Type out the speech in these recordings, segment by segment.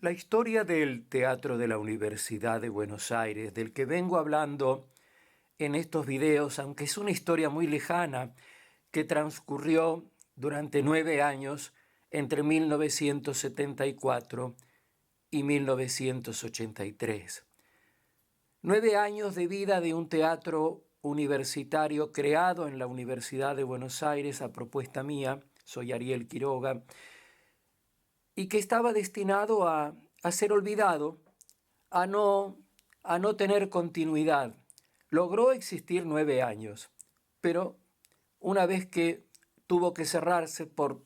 La historia del Teatro de la Universidad de Buenos Aires, del que vengo hablando en estos videos, aunque es una historia muy lejana, que transcurrió durante 9 años entre 1974 y 1983. 9 años de vida de un teatro universitario creado en la Universidad de Buenos Aires a propuesta mía, soy Ariel Quiroga, y que estaba destinado a ser olvidado, a no, a no tener continuidad. Logró existir 9 años, pero una vez que tuvo que cerrarse por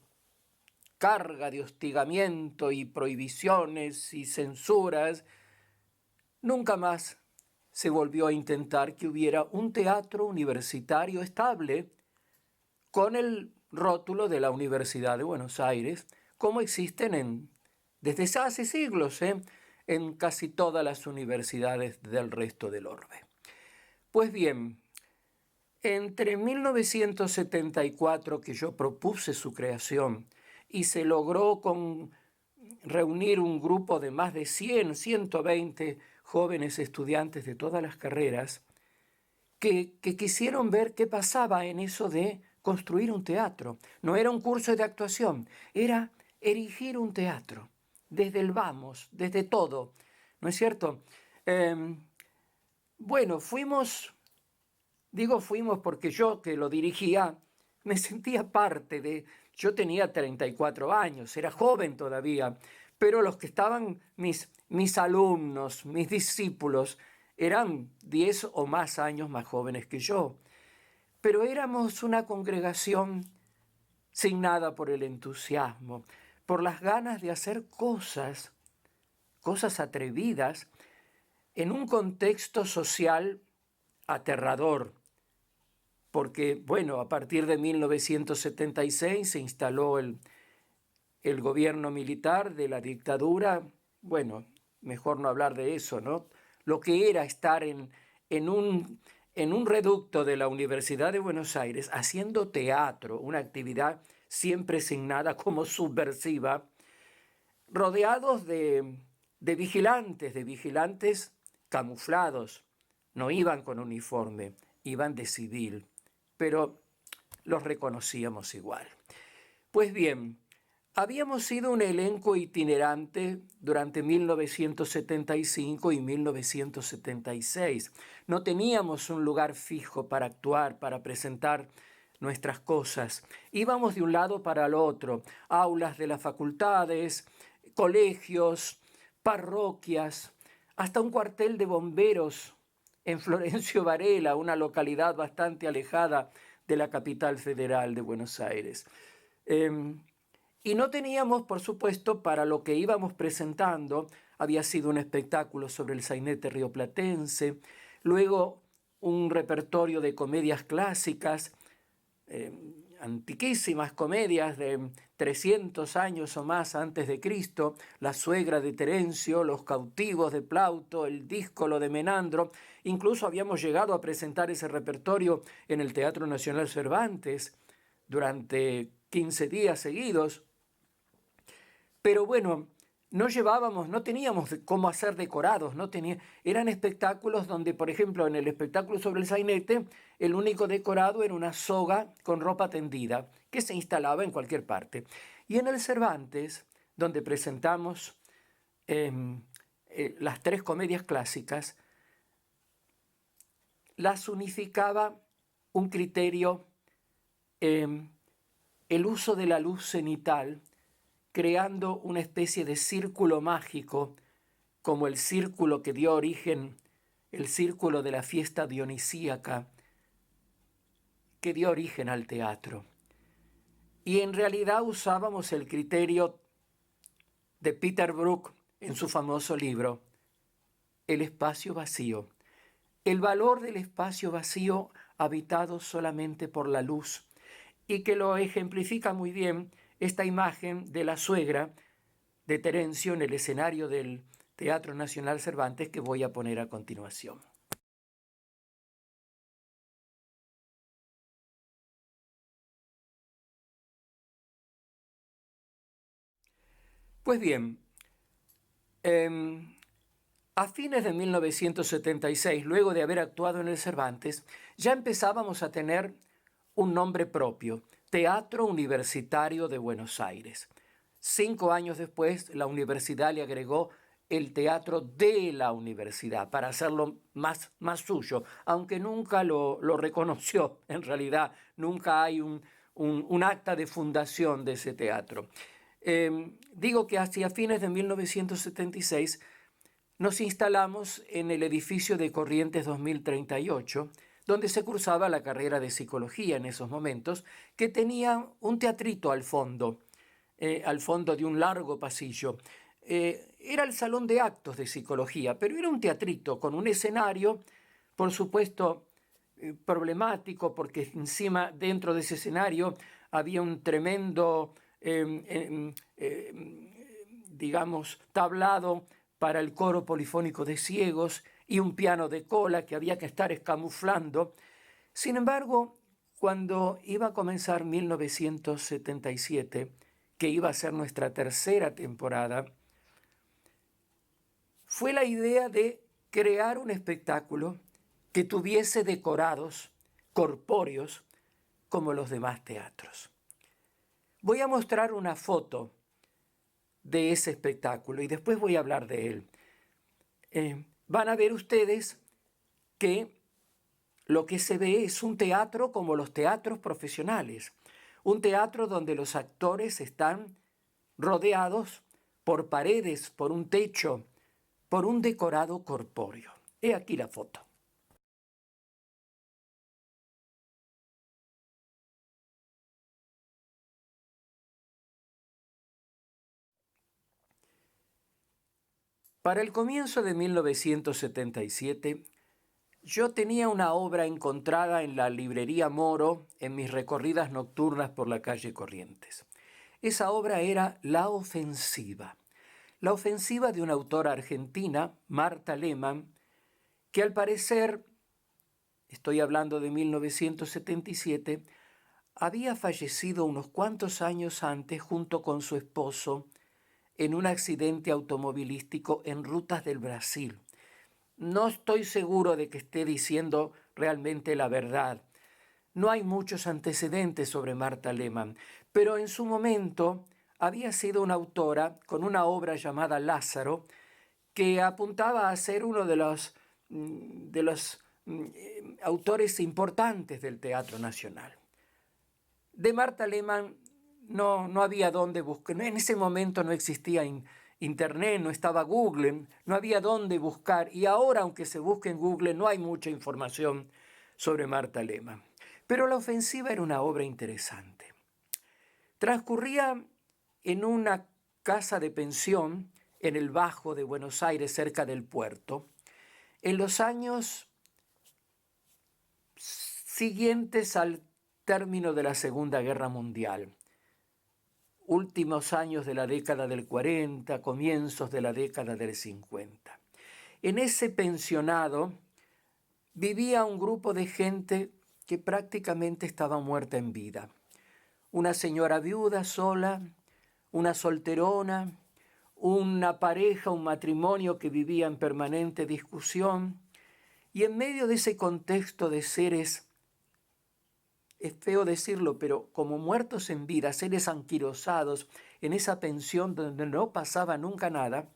carga de hostigamiento y prohibiciones y censuras, nunca más se volvió a intentar que hubiera un teatro universitario estable con el rótulo de la Universidad de Buenos Aires, como existen desde hace siglos en casi todas las universidades del resto del orbe. Pues bien, entre 1974, que yo propuse su creación, y se logró reunir un grupo de más de 120 jóvenes estudiantes de todas las carreras, que quisieron ver qué pasaba en eso de construir un teatro. No era un curso de actuación, era erigir un teatro, desde el vamos, desde todo, ¿no es cierto? Bueno, fuimos porque yo que lo dirigía, me sentía parte yo tenía 34 años, era joven todavía, pero los que estaban, mis alumnos, mis discípulos, eran 10 o más años más jóvenes que yo. Pero éramos una congregación signada por el entusiasmo, por las ganas de hacer cosas atrevidas, en un contexto social aterrador, porque, bueno, a partir de 1976 se instaló el gobierno militar de la dictadura. Bueno, mejor no hablar de eso, ¿no? Lo que era estar en un reducto de la Universidad de Buenos Aires haciendo teatro, una actividad siempre signada como subversiva, rodeados de vigilantes camuflados. No iban con uniforme, iban de civil, pero los reconocíamos igual. Pues bien, habíamos sido un elenco itinerante durante 1975 y 1976. No teníamos un lugar fijo para actuar, para presentar nuestras cosas. Íbamos de un lado para el otro, aulas de las facultades, colegios, parroquias, hasta un cuartel de bomberos en Florencio Varela, una localidad bastante alejada de la capital federal de Buenos Aires. Y no teníamos, por supuesto, para lo que íbamos presentando, había sido un espectáculo sobre el sainete rioplatense, luego un repertorio de comedias clásicas, antiquísimas comedias de 300 años o más antes de Cristo, La suegra de Terencio, Los cautivos de Plauto, El díscolo de Menandro. Incluso habíamos llegado a presentar ese repertorio en el Teatro Nacional Cervantes durante 15 días seguidos. Pero bueno, no teníamos cómo hacer decorados, eran espectáculos donde, por ejemplo, en el espectáculo sobre el sainete, el único decorado era una soga con ropa tendida, que se instalaba en cualquier parte. Y en el Cervantes, donde presentamos las 3 comedias clásicas, las unificaba un criterio, el uso de la luz cenital, creando una especie de círculo mágico, como el círculo que dio origen, el círculo de la fiesta dionisíaca, que dio origen al teatro. Y en realidad usábamos el criterio de Peter Brook en su famoso libro, El espacio vacío. El valor del espacio vacío habitado solamente por la luz, y que lo ejemplifica muy bien esta imagen de la suegra de Terencio en el escenario del Teatro Nacional Cervantes que voy a poner a continuación. Pues bien, A fines de 1976, luego de haber actuado en el Cervantes, ya empezábamos a tener un nombre propio, Teatro Universitario de Buenos Aires. 5 años después, la universidad le agregó el teatro de la universidad para hacerlo más suyo, aunque nunca lo reconoció. En realidad, nunca hay un acta de fundación de ese teatro. Digo que hacia fines de 1976 nos instalamos en el edificio de Corrientes 2038, donde se cursaba la carrera de psicología en esos momentos, que tenía un teatrito al fondo de un largo pasillo. Era el salón de actos de psicología, pero era un teatrito con un escenario, por supuesto, problemático, porque encima, dentro de ese escenario, había un tremendo, digamos, tablado para el coro polifónico de ciegos y un piano de cola que había que estar escamuflando. Sin embargo, cuando iba a comenzar 1977, que iba a ser nuestra tercera temporada, fue la idea de crear un espectáculo que tuviese decorados corpóreos como los demás teatros. Voy a mostrar una foto de ese espectáculo y después voy a hablar de él. Van a ver ustedes que lo que se ve es un teatro como los teatros profesionales, un teatro donde los actores están rodeados por paredes, por un techo, por un decorado corpóreo. He aquí la foto. Para el comienzo de 1977, yo tenía una obra encontrada en la librería Moro en mis recorridas nocturnas por la calle Corrientes. Esa obra era La Ofensiva de una autora argentina, Marta Lehmann, que al parecer, estoy hablando de 1977, había fallecido unos cuantos años antes junto con su esposo en un accidente automovilístico en rutas del Brasil. No estoy seguro de que esté diciendo realmente la verdad. No hay muchos antecedentes sobre Marta Lehmann, pero en su momento había sido una autora con una obra llamada Lázaro, que apuntaba a ser uno de los autores importantes del Teatro Nacional. De Marta Lehmann no había dónde buscar. En ese momento no existía Internet, no estaba Google, no había dónde buscar. Y ahora, aunque se busque en Google, no hay mucha información sobre Marta Lehmann. Pero La Ofensiva era una obra interesante. Transcurría en una casa de pensión en el Bajo de Buenos Aires, cerca del puerto, en los años siguientes al término de la Segunda Guerra Mundial. Últimos años de la década del 40, comienzos de la década del 50. En ese pensionado vivía un grupo de gente que prácticamente estaba muerta en vida. Una señora viuda sola, una solterona, una pareja, un matrimonio que vivía en permanente discusión, y en medio de ese contexto de seres, es feo decirlo, pero como muertos en vida, seres anquilosados en esa pensión donde no pasaba nunca nada,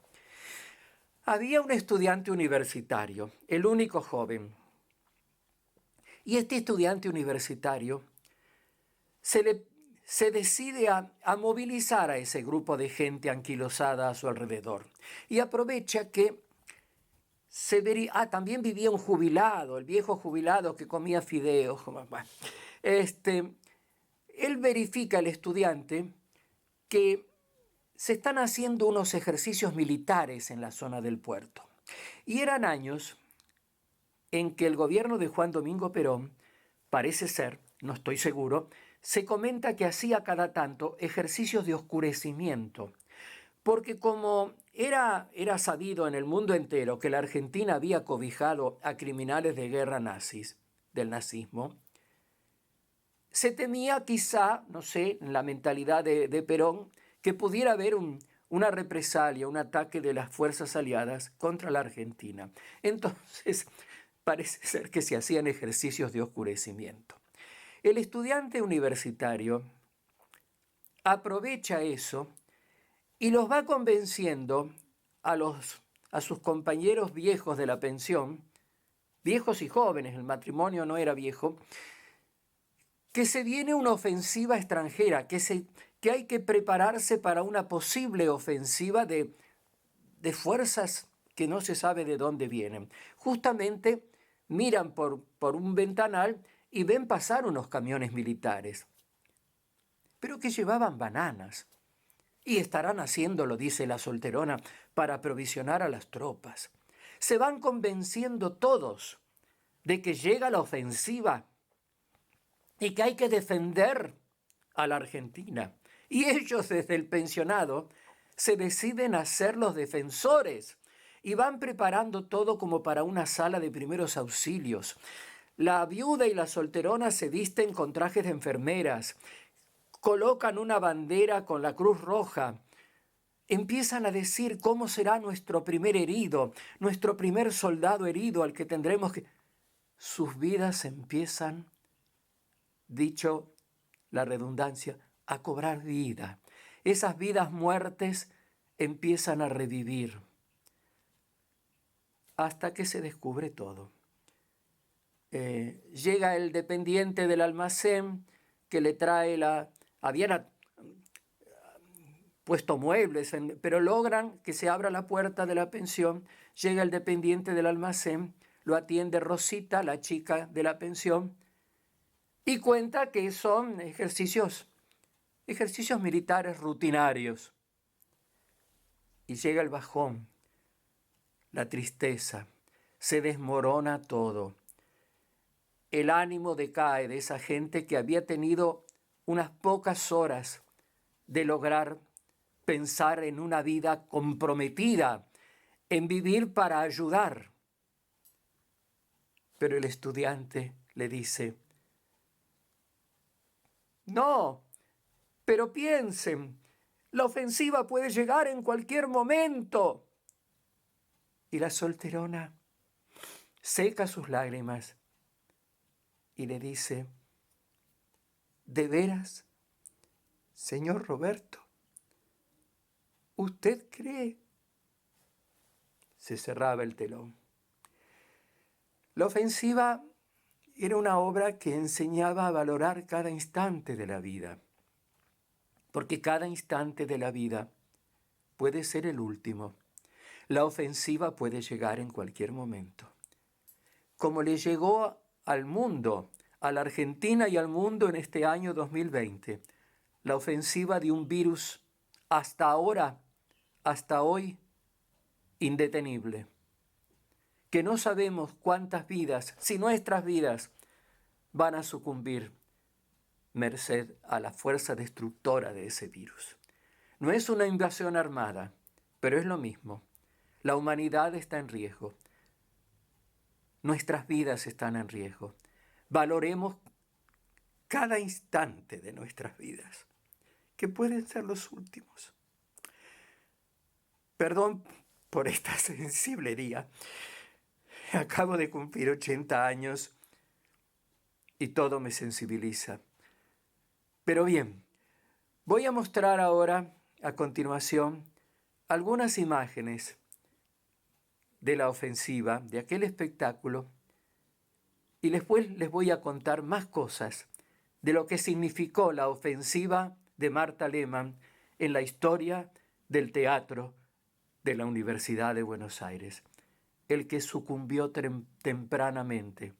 había un estudiante universitario, el único joven. Y este estudiante universitario se decide a movilizar a ese grupo de gente anquilosada a su alrededor. Y aprovecha que también vivía un jubilado, el viejo jubilado que comía fideos. Él verifica, el estudiante, que se están haciendo unos ejercicios militares en la zona del puerto. Y eran años en que el gobierno de Juan Domingo Perón, parece ser, no estoy seguro, se comenta que hacía cada tanto ejercicios de oscurecimiento, porque como era sabido en el mundo entero que la Argentina había cobijado a criminales de guerra nazis, del nazismo, se temía quizá, no sé, en la mentalidad de Perón, que pudiera haber una represalia, un ataque de las fuerzas aliadas contra la Argentina. Entonces, parece ser que se hacían ejercicios de oscurecimiento. El estudiante universitario aprovecha eso y los va convenciendo a sus compañeros viejos de la pensión, viejos y jóvenes, el matrimonio no era viejo, que se viene una ofensiva extranjera, que hay que prepararse para una posible ofensiva de fuerzas que no se sabe de dónde vienen. Justamente miran por un ventanal y ven pasar unos camiones militares, pero que llevaban bananas. Y estarán haciéndolo, dice la solterona, para aprovisionar a las tropas. Se van convenciendo todos de que llega la ofensiva y que hay que defender a la Argentina. Y ellos desde el pensionado se deciden a ser los defensores y van preparando todo como para una sala de primeros auxilios. La viuda y la solterona se visten con trajes de enfermeras, colocan una bandera con la Cruz Roja, empiezan a decir cómo será nuestro primer herido, nuestro primer soldado herido al que tendremos que... Sus vidas empiezan, dicho la redundancia, a cobrar vida. Esas vidas muertes empiezan a revivir hasta que se descubre todo. Llega el dependiente del almacén que le trae habían puesto muebles, pero logran que se abra la puerta de la pensión. Llega el dependiente del almacén, lo atiende Rosita, la chica de la pensión, y cuenta que son ejercicios militares rutinarios. Y llega el bajón, la tristeza, se desmorona todo. El ánimo decae de esa gente que había tenido unas pocas horas de lograr pensar en una vida comprometida, en vivir para ayudar. Pero el estudiante le dice, no, pero piensen, la ofensiva puede llegar en cualquier momento. Y la solterona seca sus lágrimas y le dice, ¿de veras, señor Roberto? ¿Usted cree? Se cerraba el telón. La ofensiva era una obra que enseñaba a valorar cada instante de la vida, porque cada instante de la vida puede ser el último. La ofensiva puede llegar en cualquier momento. Como le llegó al mundo, a la Argentina y al mundo en este año 2020, la ofensiva de un virus hasta hoy, indetenible, que no sabemos cuántas vidas, si nuestras vidas, van a sucumbir merced a la fuerza destructora de ese virus. No es una invasión armada, pero es lo mismo. La humanidad está en riesgo. Nuestras vidas están en riesgo. Valoremos cada instante de nuestras vidas, que pueden ser los últimos. Perdón por esta sensiblería. Acabo de cumplir 80 años y todo me sensibiliza. Pero bien, voy a mostrar ahora, a continuación, algunas imágenes de la ofensiva, de aquel espectáculo, y después les voy a contar más cosas de lo que significó la ofensiva de Marta Lehmann en la historia del teatro de la Universidad de Buenos Aires, el que sucumbió tempranamente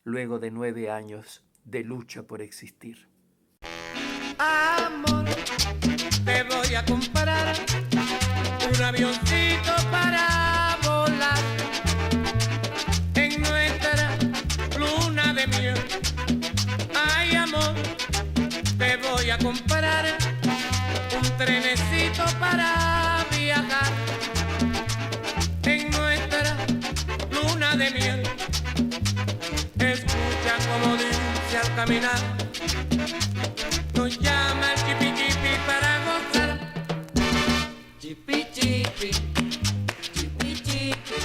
luego de 9 años de lucha por existir. Amor, te voy a comprar un avioncito para volar en nuestra luna de miel. Ay, amor, te voy a comprar un trenecito para viajar en nuestra luna de miel. Escucha como dice al caminar, nos llama el chipi chipi para gozar. chipi, chipi, chipi.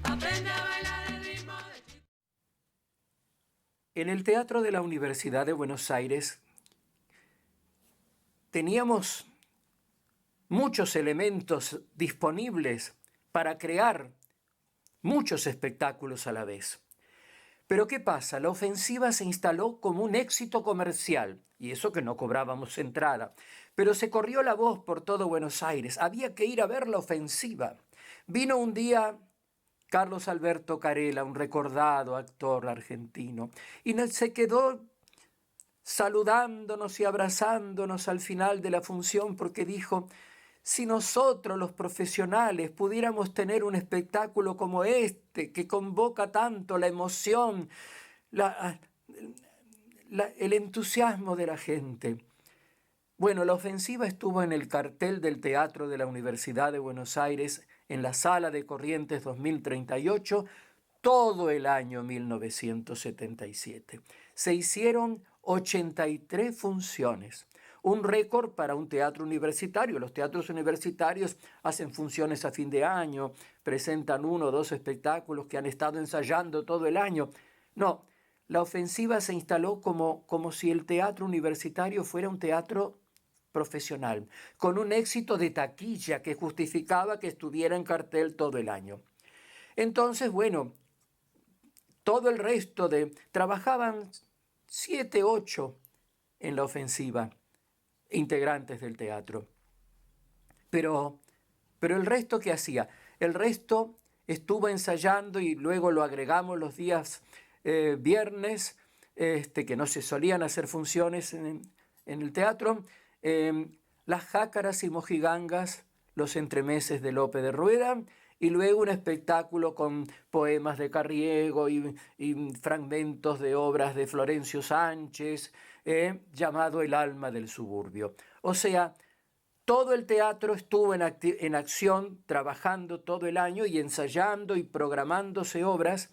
Aprende a bailar el ritmo de chipi. En el Teatro de la Universidad de Buenos Aires teníamos muchos elementos disponibles para crear muchos espectáculos a la vez. Pero ¿qué pasa? La ofensiva se instaló como un éxito comercial, y eso que no cobrábamos entrada. Pero se corrió la voz por todo Buenos Aires. Había que ir a ver la ofensiva. Vino un día Carlos Alberto Carella, un recordado actor argentino, y se quedó saludándonos y abrazándonos al final de la función porque dijo: si nosotros los profesionales pudiéramos tener un espectáculo como este, que convoca tanto la emoción, el entusiasmo de la gente. Bueno, la ofensiva estuvo en el cartel del Teatro de la Universidad de Buenos Aires, en la Sala de Corrientes 2038, todo el año 1977. Se hicieron 83 funciones. Un récord para un teatro universitario. Los teatros universitarios hacen funciones a fin de año, presentan 1 o 2 espectáculos que han estado ensayando todo el año. No, la ofensiva se instaló como si el teatro universitario fuera un teatro profesional, con un éxito de taquilla que justificaba que estuviera en cartel todo el año. Entonces, bueno, todo el resto trabajaban 7, 8 en la ofensiva, integrantes del teatro. Pero el resto, ¿qué hacía? El resto estuvo ensayando y luego lo agregamos los días viernes, que no se solían hacer funciones en el teatro, las jácaras y mojigangas, los entremeses de Lope de Rueda, y luego un espectáculo con poemas de Carriego y fragmentos de obras de Florencio Sánchez, llamado El alma del suburbio. O sea, todo el teatro estuvo en acción, trabajando todo el año y ensayando y programándose obras,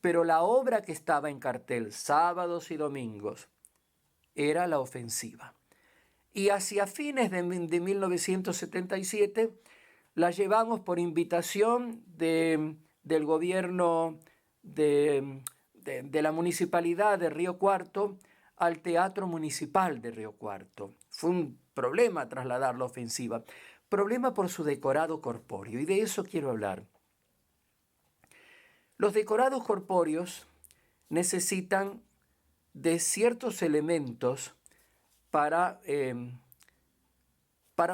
pero la obra que estaba en cartel sábados y domingos era la ofensiva. Y hacia fines de 1977 la llevamos por invitación del gobierno de la municipalidad de Río Cuarto al Teatro Municipal de Río Cuarto. Fue un problema trasladar la ofensiva, problema por su decorado corpóreo, y de eso quiero hablar. Los decorados corpóreos necesitan de ciertos elementos para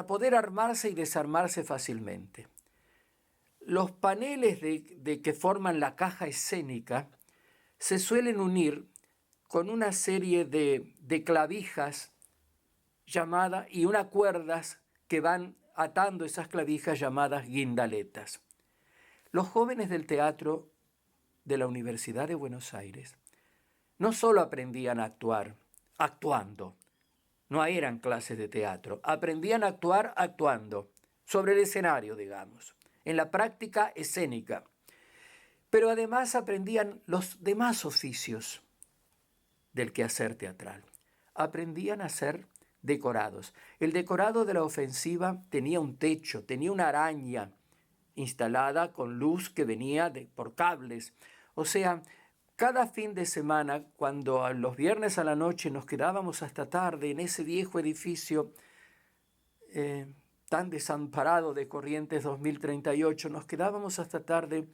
poder armarse y desarmarse fácilmente. Los paneles que forman la caja escénica se suelen unir con una serie de clavijas y unas cuerdas que van atando esas clavijas llamadas guindaletas. Los jóvenes del teatro de la Universidad de Buenos Aires no solo aprendían a actuar, actuando, no eran clases de teatro, aprendían a actuar actuando, sobre el escenario, digamos, en la práctica escénica. Pero además aprendían los demás oficios del quehacer teatral. Aprendían a ser decorados. El decorado de la ofensiva tenía un techo, tenía una araña instalada con luz que venía por cables. O sea, cada fin de semana, cuando los viernes a la noche nos quedábamos hasta tarde en ese viejo edificio tan desamparado de Corrientes 2038, nos quedábamos hasta tarde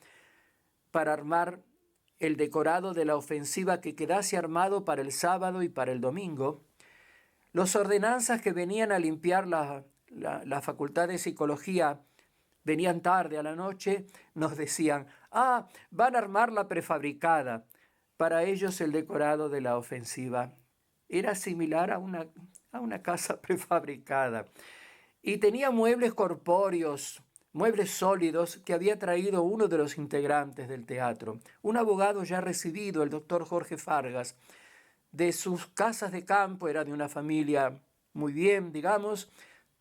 para armar el decorado de la ofensiva que quedase armado para el sábado y para el domingo. Los ordenanzas que venían a limpiar la Facultad de Psicología venían tarde a la noche, nos decían: van a armar la prefabricada. Para ellos el decorado de la ofensiva era similar a una casa prefabricada. Y tenía muebles corpóreos, muebles sólidos que había traído uno de los integrantes del teatro, un abogado ya recibido, el doctor Jorge Fargas. De sus casas de campo, era de una familia muy bien, digamos,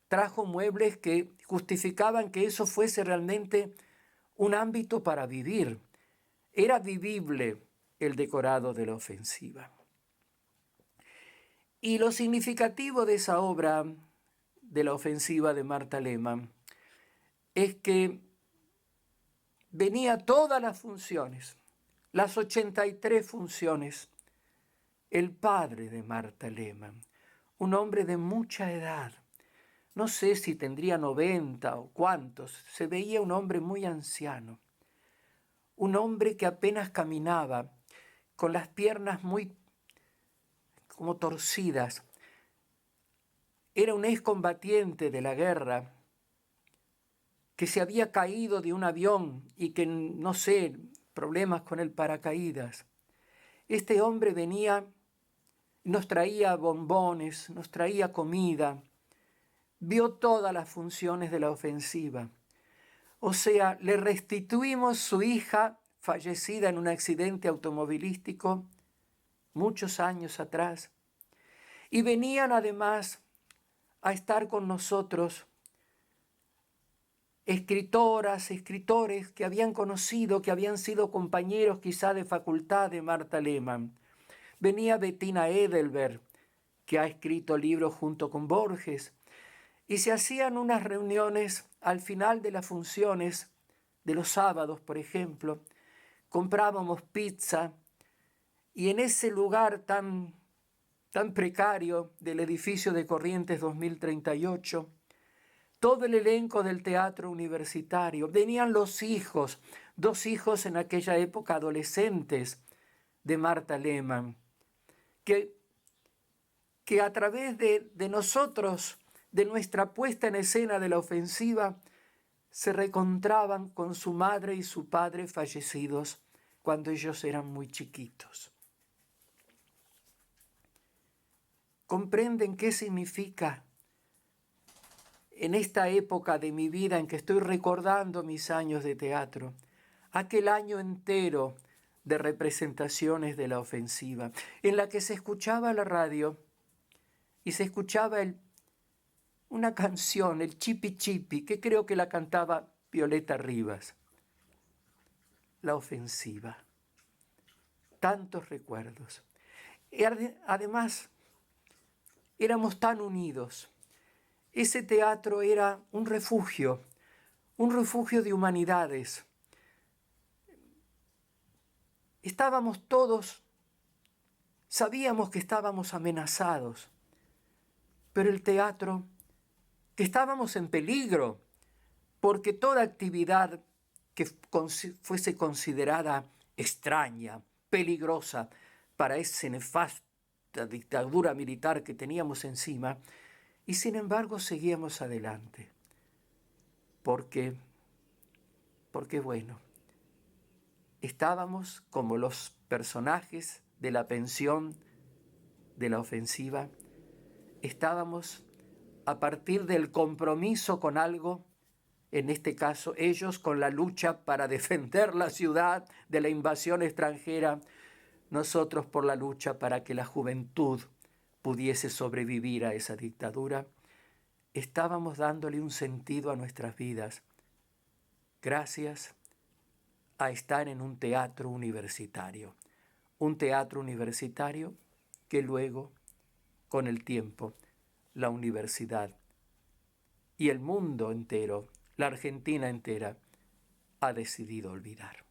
trajo muebles que justificaban que eso fuese realmente un ámbito para vivir. Era vivible el decorado de la ofensiva. Y lo significativo de esa obra de la ofensiva de Marta Lehmann es que venía todas las funciones, las 83 funciones, el padre de Marta Lehmann, un hombre de mucha edad. No sé si tendría 90 o cuántos, se veía un hombre muy anciano, un hombre que apenas caminaba, con las piernas muy como torcidas. Era un excombatiente de la guerra que se había caído de un avión y que, no sé, problemas con el paracaídas. Este hombre venía, nos traía bombones, nos traía comida, vio todas las funciones de la ofensiva. O sea, le restituimos su hija fallecida en un accidente automovilístico muchos años atrás. Y venían además a estar con nosotros escritoras, escritores que habían conocido, que habían sido compañeros quizá de facultad de Marta Lehmann. Venía Bettina Edelberg, que ha escrito libros junto con Borges, y se hacían unas reuniones al final de las funciones, de los sábados, por ejemplo. Comprábamos pizza y en ese lugar tan precario del edificio de Corrientes 2038, todo el elenco del teatro universitario, venían los hijos, 2 hijos en aquella época adolescentes de Marta Lehmann, que a través de nosotros, de nuestra puesta en escena de la ofensiva, se reencontraban con su madre y su padre fallecidos cuando ellos eran muy chiquitos. ¿Comprenden qué significa en esta época de mi vida en que estoy recordando mis años de teatro, aquel año entero de representaciones de la ofensiva, en la que se escuchaba la radio y se escuchaba una canción, el Chipi Chipi, que creo que la cantaba Violeta Rivas? La ofensiva. Tantos recuerdos. Y además, éramos tan unidos. Ese teatro era un refugio de humanidades. Estábamos todos, sabíamos que estábamos amenazados, pero el teatro, que estábamos en peligro, porque toda actividad que fuese considerada extraña, peligrosa para esa nefasta dictadura militar que teníamos encima, y sin embargo seguíamos adelante, porque bueno, estábamos como los personajes de la pensión de la ofensiva, estábamos a partir del compromiso con algo, en este caso ellos con la lucha para defender la ciudad de la invasión extranjera, nosotros por la lucha para que la juventud pudiese sobrevivir a esa dictadura. Estábamos dándole un sentido a nuestras vidas gracias a estar en un teatro universitario que luego, con el tiempo, la universidad y el mundo entero, la Argentina entera, ha decidido olvidar.